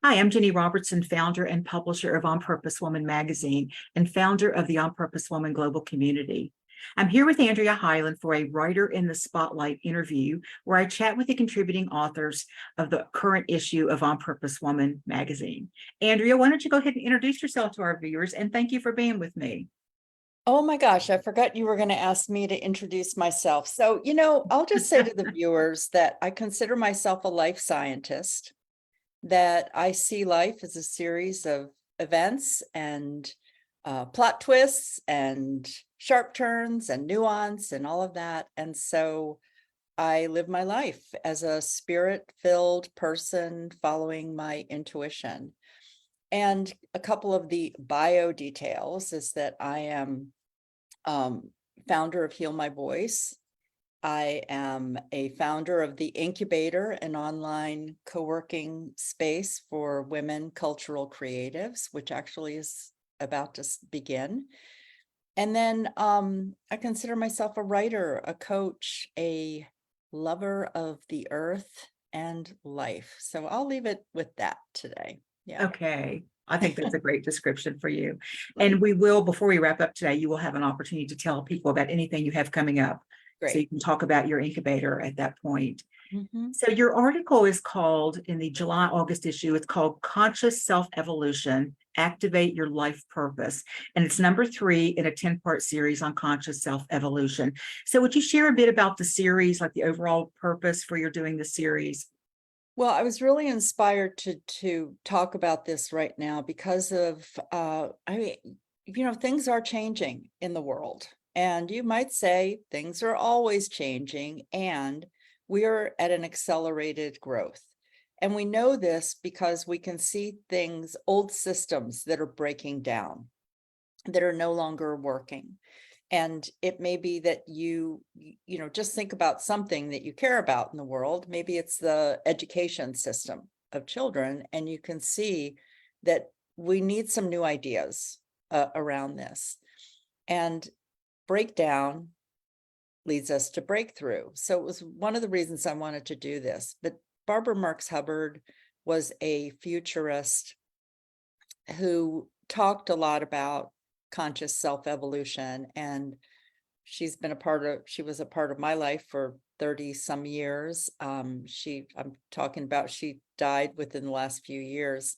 Hi, I'm Ginny Robertson, founder and publisher of On Purpose Woman magazine and founder of the On Purpose Woman global community. I'm here with Andrea Hylen for a Writer in the Spotlight interview where I chat with the contributing authors of the current issue of On Purpose Woman magazine. Andrea, why don't you go ahead and introduce yourself to our viewers, and thank you for being with me. Oh my gosh, I forgot you were going to ask me to introduce myself. So, I'll just say to the viewers that I consider myself a life scientist, that I see life as a series of events and plot twists and sharp turns and nuance and all of that. And so I live my life as a spirit-filled person following my intuition. And a couple of the bio details is that I am founder of Heal My Voice. I am a founder of the Incubator, an online co-working space for women cultural creatives, which actually is about to begin. And then I consider myself a writer, a coach, a lover of the earth and life. So I'll leave it with that today. Yeah. Okay. I think that's a great description for you. And we will, before we wrap up today, you will have an opportunity to tell people about anything you have coming up. So you Great. can talk about your incubator at that point. Mhm. So your article is called, in the July-August issue, it's called Conscious Self-Evolution, Activate Your Life Purpose. And it's number 3 in a 10-part series on conscious self-evolution. So would you share a bit about the series, like the overall purpose for your doing the series? Well, I was really inspired to talk about this right now because of things are changing in the world. And you might say things are always changing, and we are at an accelerated growth. And we know this because we can see things, old systems that are breaking down, that are no longer working. And it may be that you just think about something that you care about in the world. Maybe it's the education system of children, and you can see that we need some new ideas around this. And breakdown leads us to breakthrough. So it was one of the reasons I wanted to do this. But Barbara Marx Hubbard was a futurist who talked a lot about conscious self-evolution, and she was a part of my life for 30 some years. She died within the last few years,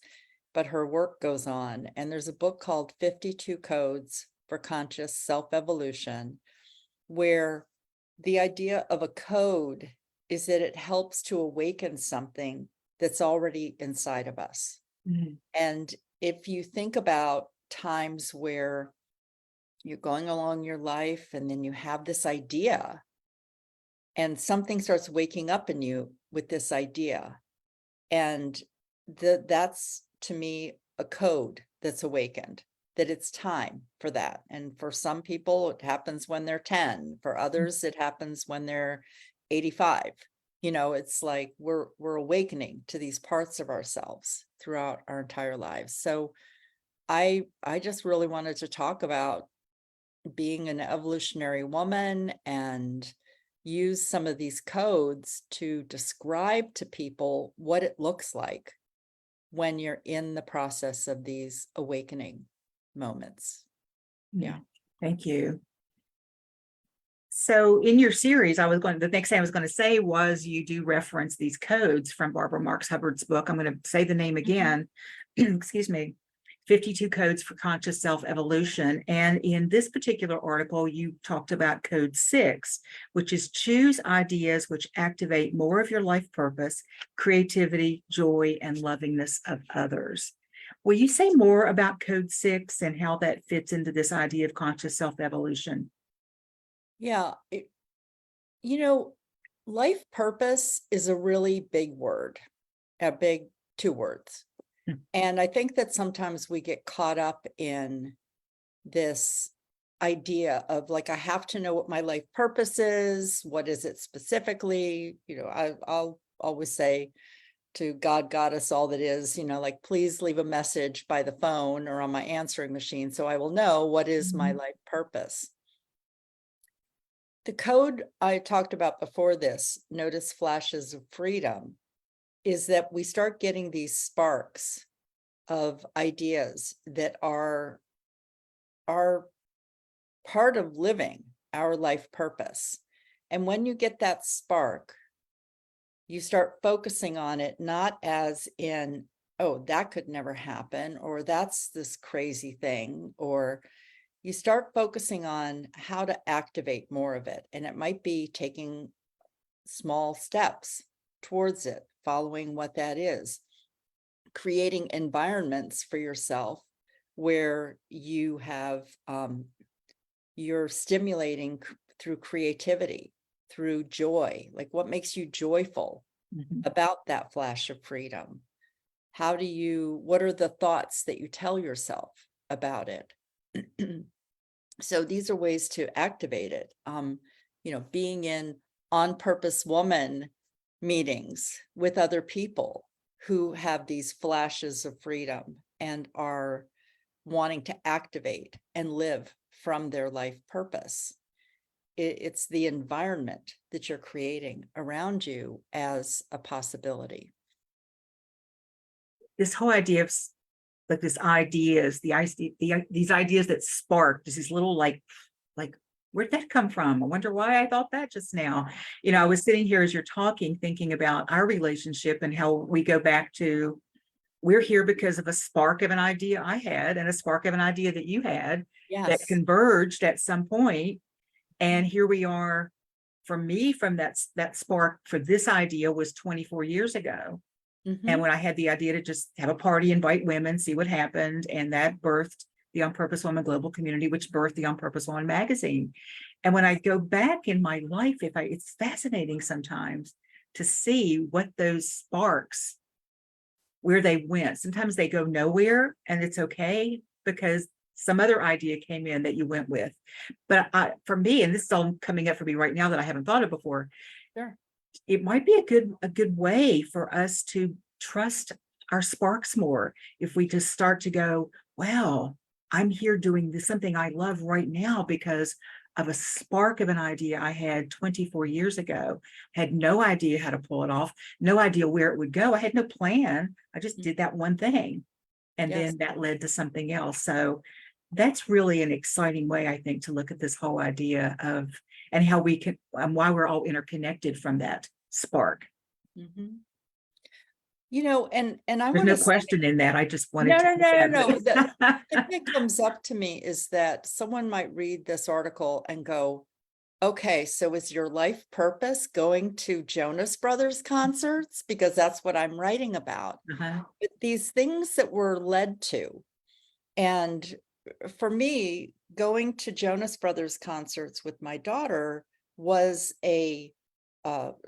but her work goes on. And there's a book called 52 Codes for Conscious Self-Evolution, where the idea of a code is that it helps to awaken something that's already inside of us. Mhm. And if you think about times where you're going along your life and then you have this idea and something starts waking up in you with this idea, and that's to me a code that's awakened, that it's time for that. And for some people it happens when they're 10, for others it happens when they're 85. It's like we're awakening to these parts of ourselves throughout our entire lives. So I just really wanted to talk about being an evolutionary woman and use some of these codes to describe to people what it looks like when you're in the process of these awakening moments. Yeah. Thank you. So in your series, the next thing I was going to say was you do reference these codes from Barbara Marx Hubbard's book. I'm going to say the name again. Excuse me. 52 Codes for Conscious Self-Evolution. And in this particular article, you talked about code 6, which is choose ideas which activate more of your life purpose, creativity, joy, and lovingness of others. Will you say more about code 6 and how that fits into this idea of conscious self-evolution? Yeah. Life purpose is a really big word, a big 2 words. And I think that sometimes we get caught up in this idea of like, I have to know what my life purpose is. What is it specifically? I'll always say to God, Goddess, all that is, like, please leave a message by the phone or on my answering machine so I will know what is my life purpose. The code I talked about before this, notice flashes of freedom, is that we start getting these sparks of ideas that are part of living our life purpose. And when you get that spark, you start focusing on it, not as in, oh, that could never happen, or that's this crazy thing, or you start focusing on how to activate more of it. And it might be taking small steps towards it, following what that is, creating environments for yourself where you have, you're stimulating through creativity, through joy, like what makes you joyful about that flash of freedom? What are the thoughts that you tell yourself about it? So these are ways to activate it. Being in on purpose woman meetings with other people who have these flashes of freedom and are wanting to activate and live from their life purpose. It's the environment that you're creating around you as a possibility. This whole idea of like these ideas that spark, just these little like where'd that come from? I wonder why I thought that just now. I was sitting here as you're talking, thinking about our relationship and how we go back to, we're here because of a spark of an idea I had and a spark of an idea that you had that Yes. converged at some point. And here we are. For me, from that spark for this idea was 24 years ago. And when I had the idea to just have a party, invite women, see what happened, and that birthed the On Purpose Woman Global Community, which birthed the On Purpose Woman magazine. And when I go back in my life, it's fascinating sometimes to see what those sparks, where they went. Sometimes they go nowhere, and it's okay because some other idea came in that you went with. But for me, and this is all coming up for me right now that I haven't thought of before. Sure. It might be a good way for us to trust our sparks more if we just start to go, well, I'm here doing something I love right now because of a spark of an idea I had 24 years ago. Had no idea how to pull it off, no idea where it would go. I had no plan. I just did that one thing. And Yes. then that led to something else. So that's really an exciting way, I think, to look at this whole idea of, and how we can, why we're all interconnected from that spark. And I There's want no to say, question in that. I just wanted to. no. The thing that comes up to me is that someone might read this article and go, okay, so is your life purpose going to Jonas Brothers concerts? Because that's what I'm writing about. But these things that we're led to. And for me, going to Jonas Brothers concerts with my daughter was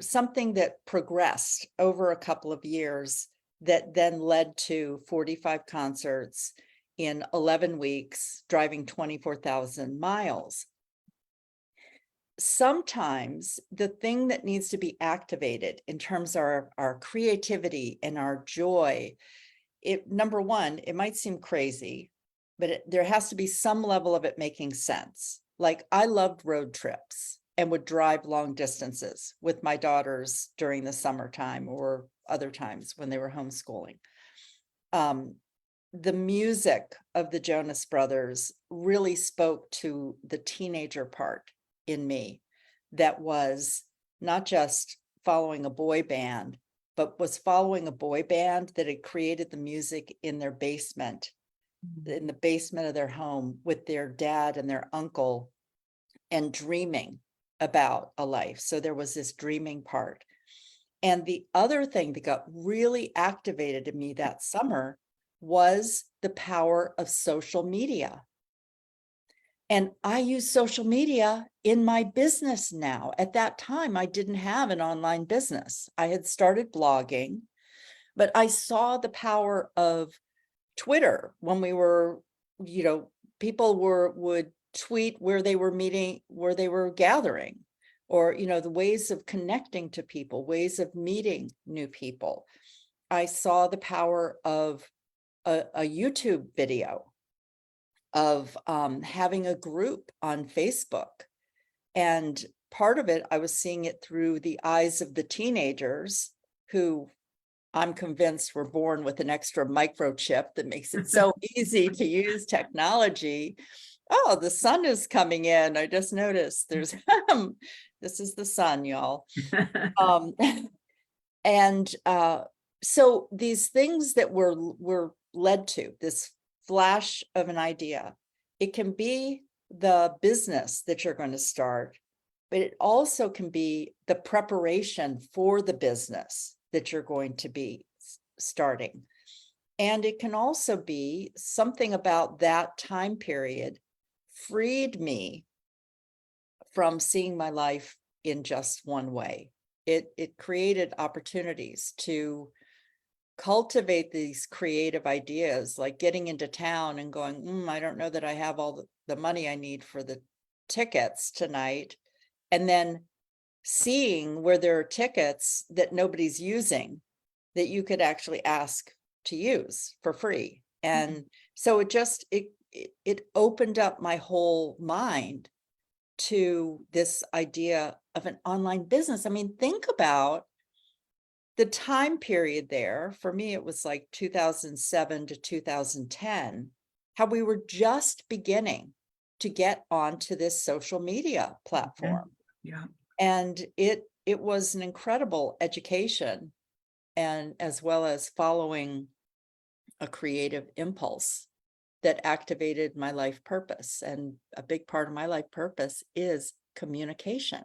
something that progressed over a couple of years that then led to 45 concerts in 11 weeks, driving 24,000 miles. Sometimes the thing that needs to be activated in terms of our creativity and our joy, number one, it might seem crazy, but there has to be some level of it making sense. Like I loved road trips and would drive long distances with my daughters during the summertime or other times when they were homeschooling. The music of the Jonas Brothers really spoke to the teenager part in me that was not just following a boy band, but was following a boy band that had created the music in their basement, in the basement of their home with their dad and their uncle, and dreaming about a life. So there was this dreaming part. And the other thing that got really activated in me that summer was the power of social media. And I use social media in my business now. At that time, I didn't have an online business. I had started blogging, but I saw the power of Twitter when we were, people would tweet where they were meeting, where they were gathering, or, the ways of connecting to people, ways of meeting new people. I saw the power of a YouTube video, of having a group on Facebook. And part of it, I was seeing it through the eyes of the teenagers who I'm convinced we're born with an extra microchip that makes it so easy to use technology. Oh, the sun is coming in. I just noticed there's, this is the sun, y'all. Um, and so these things that we're led to, this flash of an idea, it can be the business that you're going to start, but it also can be the preparation for the business that you're going to be starting. And it can also be something about that time period freed me from seeing my life in just one way. It created opportunities to cultivate these creative ideas, like getting into town and going, I don't know that I have all the money I need for the tickets tonight. And then seeing where there are tickets that nobody's using that you could actually ask to use for free. And so it opened up my whole mind to this idea of an online business. I mean, think about the time period there. For me, it was like 2007 to 2010, how we were just beginning to get onto this social media platform. Yeah. And it was an incredible education, and as well as following a creative impulse that activated my life purpose. And a big part of my life purpose is communication,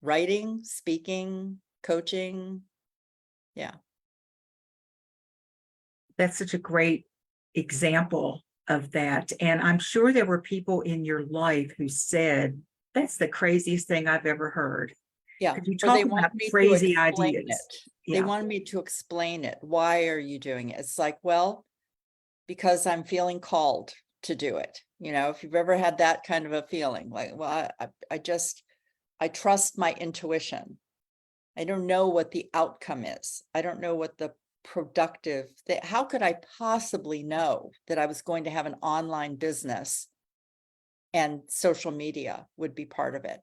writing, speaking, coaching. Yeah. That's such a great example of that. And I'm sure there were people in your life who said, that's the craziest thing I've ever heard. Yeah. Because you Or they talk want about me to crazy explain ideas. it. They Yeah. wanted me to explain it. Why are you doing it? It's like, well, because I'm feeling called to do it. You know, if you've ever had that kind of a feeling, like, well, I trust my intuition. I don't know what the outcome is. I don't know what the productive, how could I possibly know that I was going to have an online business and social media would be part of it?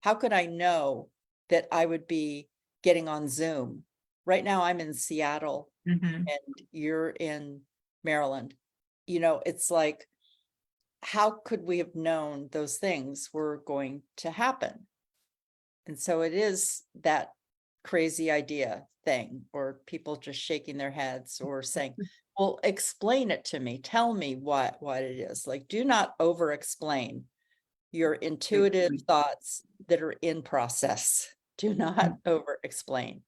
How could I know that I would be getting on Zoom? Right now I'm in Seattle and you're in Maryland. You know, it's like, how could we have known those things were going to happen? And so it is that crazy idea thing, or people just shaking their heads or saying, well, explain it to me. Tell me what it is. Like, do not over explain your intuitive thoughts that are in process. Do not over explain.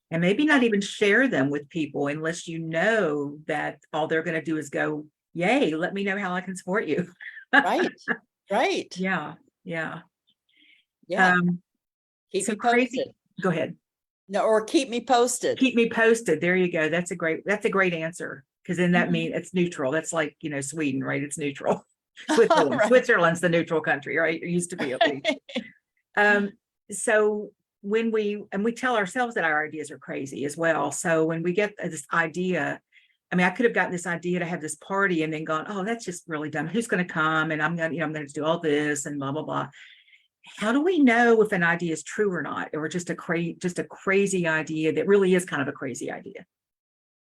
And maybe not even share them with people unless you know that all they're going to do is go, yay, let me know how I can support you. Right. Right. Yeah. Yeah. Yeah. Keep So me posted. crazy. Go ahead. No, or keep me posted. Keep me posted. There you go. That's a great answer. Because then that means it's neutral. That's like, Sweden, right? It's neutral. Switzerland. Right. Switzerland's the neutral country, right? It used to be at least. So when we tell ourselves that our ideas are crazy as well. So when we get this idea, I mean, I could have gotten this idea to have this party and then gone, oh, that's just really dumb. Who's going to come? And I'm going to do all this and blah, blah, blah. How do we know if an idea is true or not, or just a crazy idea that really is kind of a crazy idea?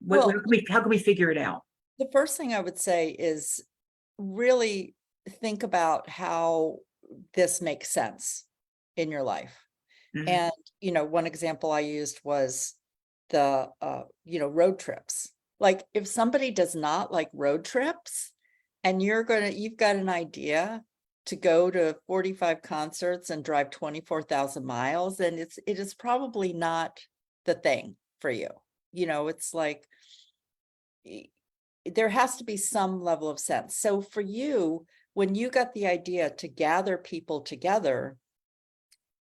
Well, How can we figure it out? the first thing I would say is really think about how this makes sense in your life. And, one example I used was the, road trips. Like, if somebody does not like road trips and you've got an idea to go to 45 concerts and drive 24,000 miles, then it is probably not the thing for you. It's like, there has to be some level of sense. So for you, when you got the idea to gather people together,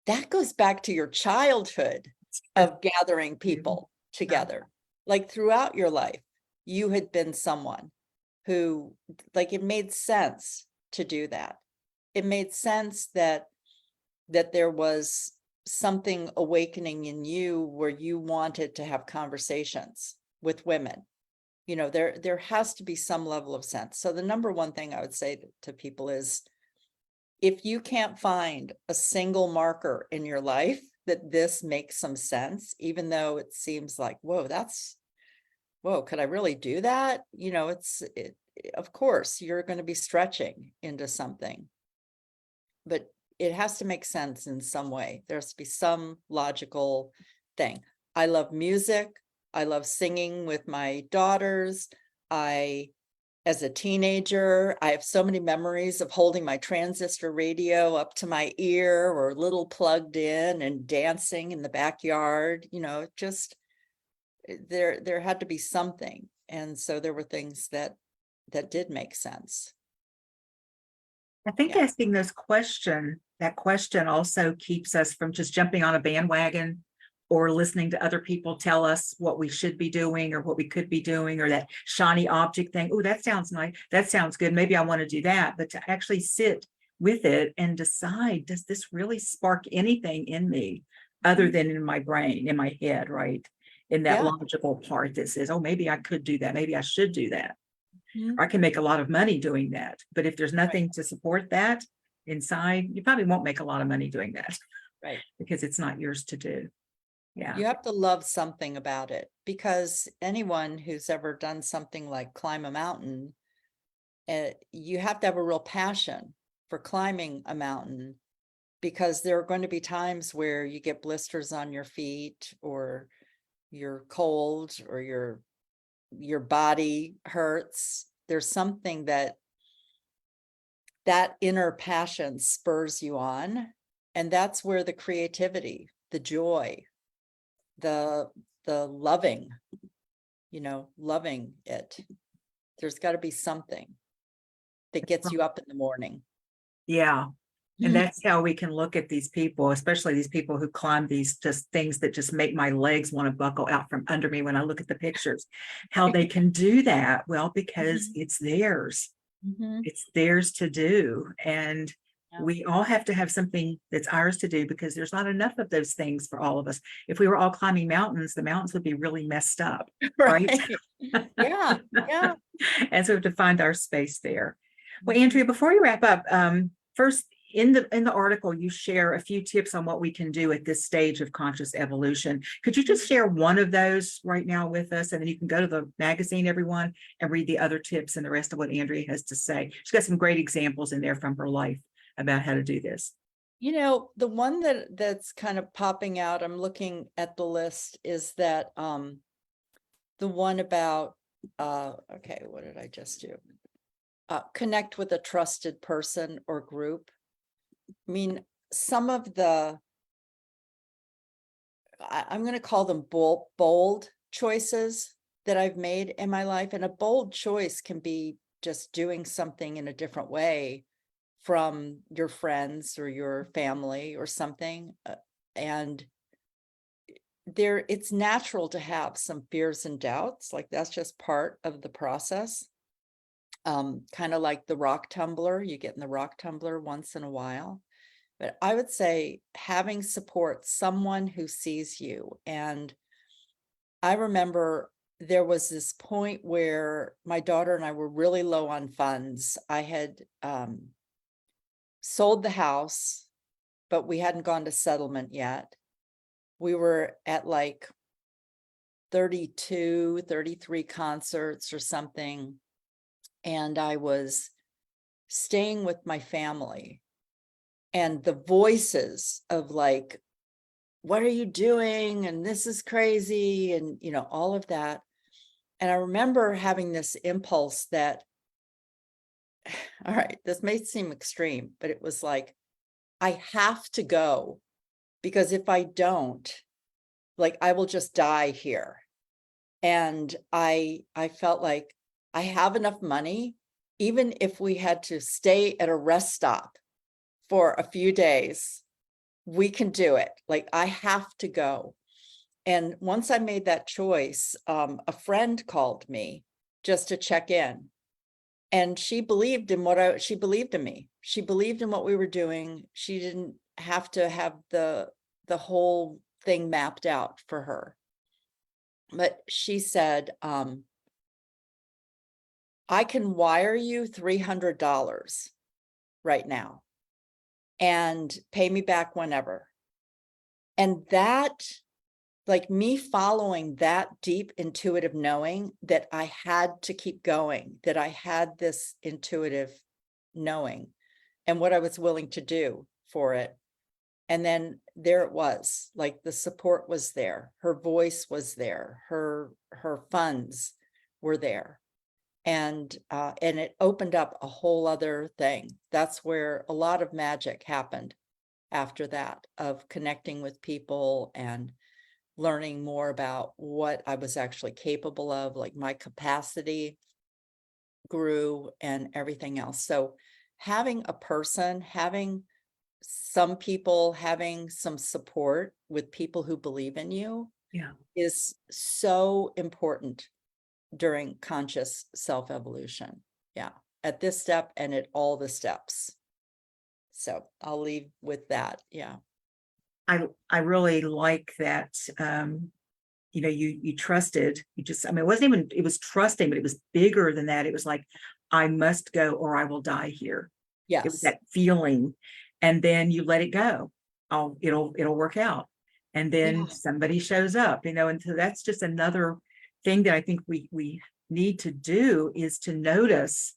that goes back to your childhood of gathering people together. Like, throughout your life, you had been someone who, like, it made sense to do that. It made sense that there was something awakening in you where you wanted to have conversations with women. There has to be some level of sense. So the number one thing I would say to people is, if you can't find a single marker in your life that this makes some sense, even though it seems like, whoa, could I really do that? You know, of course, you're going to be stretching into something, but it has to make sense in some way. There has to be some logical thing. I love music. I love singing with my daughters. As a teenager, I have so many memories of holding my transistor radio up to my ear or little plugged in and dancing in the backyard. You know, just there had to be something. And so there were things that did make sense. I think Yeah. asking that question also keeps us from just jumping on a bandwagon or listening to other people tell us what we should be doing or what we could be doing, or that shiny object thing. Oh, that sounds nice. That sounds good. Maybe I want to do that. But to actually sit with it and decide, does this really spark anything in me other than in my brain, in my head, right? In that Yeah. logical part that says, oh, maybe I could do that. Maybe I should do that. Mhm. I can make a lot of money doing that. But if there's Right. nothing to support that inside, you probably won't make a lot of money doing that. Right. Because it's not yours to do. Yeah. You have to love something about it, because anyone who's ever done something like climb a mountain, you have to have a real passion for climbing a mountain, because there are going to be times where you get blisters on your feet, or you're cold, or your body hurts. There's something that inner passion spurs you on, and that's where the creativity, the joy, the loving, loving it. There's got to be something that gets you up in the morning. Yeah. And that's how we can look at these people, especially these people who climb these just things that just make my legs want to buckle out from under me when I look at the pictures, how they can do that. Well, because it's theirs. It's theirs to do. And we all have to have something that's ours to do, because there's not enough of those things for all of us. If we were all climbing mountains, the mountains would be really messed up, right? Yeah. Yeah. And so we have to find our space there. Well, Andrea, before you wrap up, first, in the article, you share a few tips on what we can do at this stage of conscious evolution. Could you just share one of those right now with us? And then you can go to the magazine, everyone, and read the other tips and the rest of what Andrea has to say. She's got some great examples in there from her life about how to do this. The one that's kind of popping out, I'm looking at the list, is that the one about, okay, what did I just do? Connect with a trusted person or group. I mean, some of I'm going to call them bold choices that I've made in my life. And a bold choice can be just doing something in a different way from your friends or your family or something. And it's natural to have some fears and doubts. Like, that's just part of the process. Kind of like the rock tumbler, you get in the rock tumbler once in a while. But I would say having support, someone who sees you. And I remember there was this point where my daughter and I were really low on funds. I had sold the house, but we hadn't gone to settlement yet. We were at like 32, 33 concerts or something. And I was staying with my family. And the voices of like, what are you doing? And this is crazy. And, all of that. And I remember having this impulse that, all right, this may seem extreme, but it was like, I have to go, because if I don't, like, I will just die here. And I felt like I have enough money, even if we had to stay at a rest stop for a few days, we can do it. Like, I have to go. And once I made that choice, a friend called me just to check in. And she believed in she believed in me. She believed in what we were doing. She didn't have to have the whole thing mapped out for her. But she said, I can wire you $300 right now and pay me back whenever. And that, like me following that deep intuitive knowing that I had to keep going, that I had this intuitive knowing and what I was willing to do for it. And then there it was, like the support was there, her voice was there, her funds were there. And it opened up a whole other thing. That's where a lot of magic happened after that, of connecting with people and learning more about what I was actually capable of, like my capacity grew and everything else. So having a person, having some people, having some support with people who believe in you Yeah. is so important during conscious self-evolution. Yeah, at this step and at all the steps. So I'll leave with that. Yeah. I really like that. You know, you trusted, you just, I mean, it wasn't even, it was trusting, but it was bigger than that. It was like, I must go or I will die here. It was Yes. that feeling. And then you let it go. Oh, it'll work out. And then Yeah. somebody shows up, you know, and so that's just another thing that I think we need to do, is to notice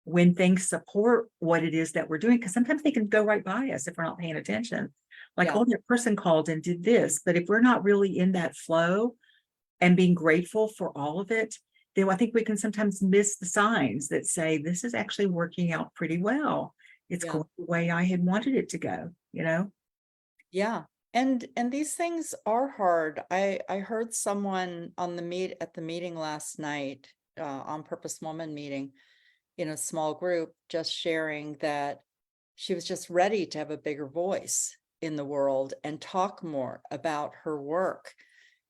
when things support what it is that we're doing, because sometimes they can go right by us if we're not paying attention. Like, Yeah. oh, that person called and did this. But if we're not really in that flow and being grateful for all of it, then I think we can sometimes miss the signs that say, this is actually working out pretty well. It's Yeah. going the way I had wanted it to go, you know? Yeah. And these things are hard. I heard someone on the at the meeting last night, on Purpose Woman meeting in a small group, just sharing that she was just ready to have a bigger voice in the world and talk more about her work.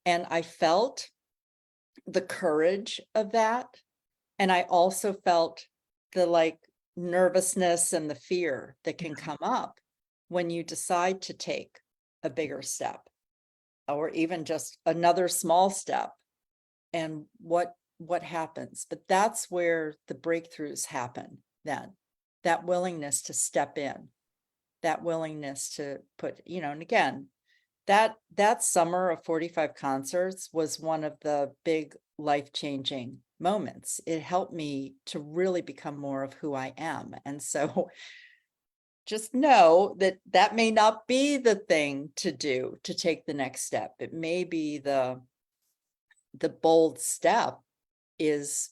And I felt the courage of that. And I also felt the like nervousness and the fear that can come up when you decide to take a bigger step or even just another small step, and what happens. But that's where the breakthroughs happen then, that willingness to step in, that willingness to put, you know, and again, that summer of 45 concerts was one of the big life-changing moments. It helped me to really become more of who I am. And so just know that that may not be the thing to do to take the next step. It may be the bold step is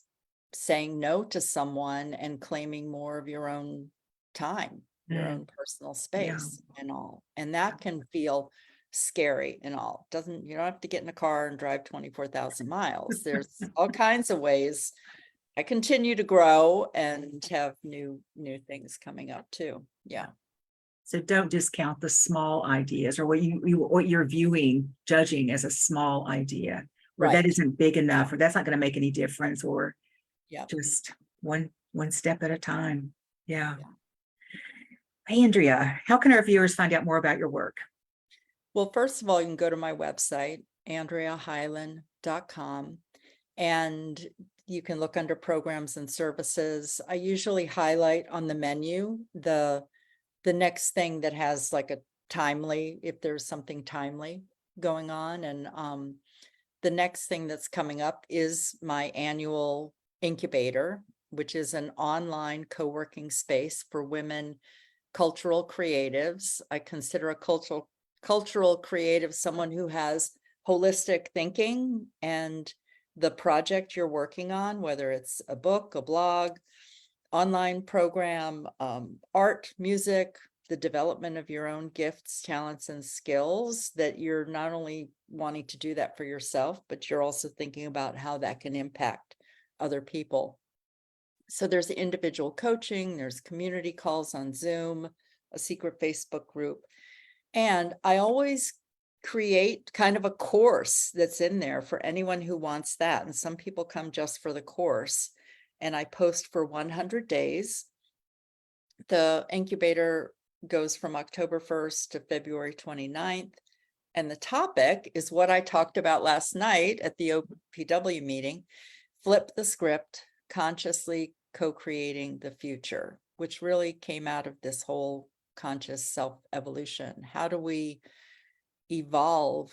saying no to someone and claiming more of your own time, your Mm, own personal yeah. space and all. And that can feel scary and all. Doesn't, you don't have to get in a car and drive 24,000 miles. There's all kinds of ways. I continue to grow and have new things coming up too. Yeah. So don't discount the small ideas, or what you're viewing, judging as a small idea, or that Right. isn't big enough, or that's not going to make any difference, or Yeah. just one step at a time. Yeah. Yeah. Hey, Andrea, how can our viewers find out more about your work? Well, first of all, you can go to my website, andreahylen.com, and you can look under programs and services. I usually highlight on the menu the next thing that has like a timely, if there's something timely going on. And the next thing that's coming up is my annual Incubator, which is an online co-working space for women cultural creatives. I consider a cultural creative someone who has holistic thinking, and the project you're working on, whether it's a book, a blog, online program, art, music, the development of your own gifts, talents, and skills, that you're not only wanting to do that for yourself, but you're also thinking about how that can impact other people. So there's individual coaching, there's community calls on Zoom, a secret Facebook group. And I always create kind of a course that's in there for anyone who wants that. And some people come just for the course. And I post for 100 days. The incubator goes from October 1st to February 29th. And the topic is what I talked about last night at the OPW meeting, flip the script, consciously co-creating the future, which really came out of this whole conscious self-evolution. How do we evolve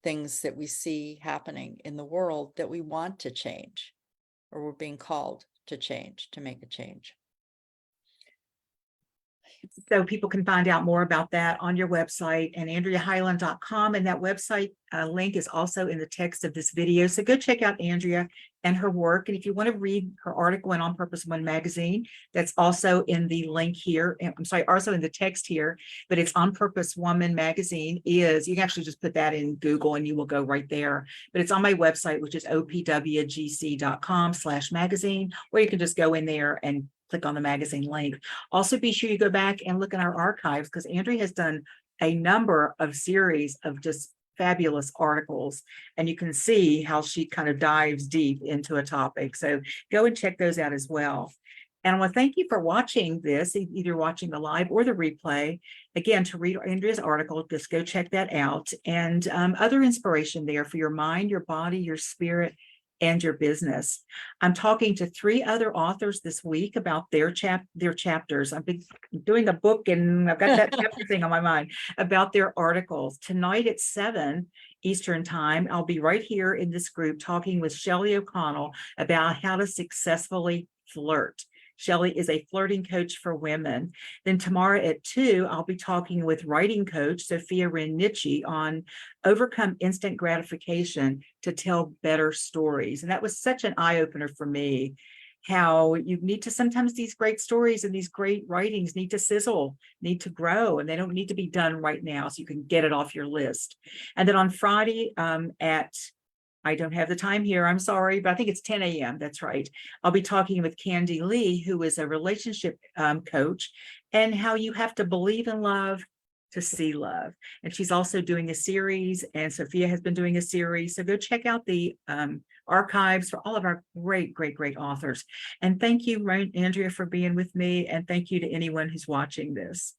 things that we see happening in the world that we want to change, or we're being called to change, to make a change. So people can find out more about that on your website and AndreaHylen.com. And that website link is also in the text of this video. So go check out Andrea and her work. And if you want to read her article in On Purpose One magazine, that's also in the link here. I'm sorry, also in the text here, but it's On Purpose Woman magazine is, you can actually just put that in Google and you will go right there. But it's on my website, which is opwgc.com/magazine, or you can just go in there and click on the magazine link. Also, be sure you go back and look in our archives, because Andrea has done a number of series of just fabulous articles, and you can see how she kind of dives deep into a topic. So go and check those out as well. And I want to thank you for watching this, either watching the live or the replay. Again, to read Andrea's article, just go check that out. And other inspiration there for your mind, your body, your spirit, and your business. I'm talking to 3 other authors this week about their chapters. I've been doing a book and I've got that chapter thing on my mind about their articles. Tonight at 7 Eastern time, I'll be right here in this group talking with Shelley O'Connell about how to successfully flirt. Shelley is a flirting coach for women. Then tomorrow at 2, I'll be talking with writing coach Sophia Rennicci on overcome instant gratification to tell better stories. And that was such an eye-opener for me, how you need to, sometimes these great stories and these great writings need to sizzle, need to grow, and they don't need to be done right now, so you can get it off your list. And then on Friday I don't have the time here, I'm sorry, but I think it's 10 a.m. That's right. I'll be talking with Candy Lee, who is a relationship coach, and how you have to believe in love to see love. And she's also doing a series, and Sophia has been doing a series. So go check out the archives for all of our great, great, great authors. And thank you, Andrea, for being with me. And thank you to anyone who's watching this.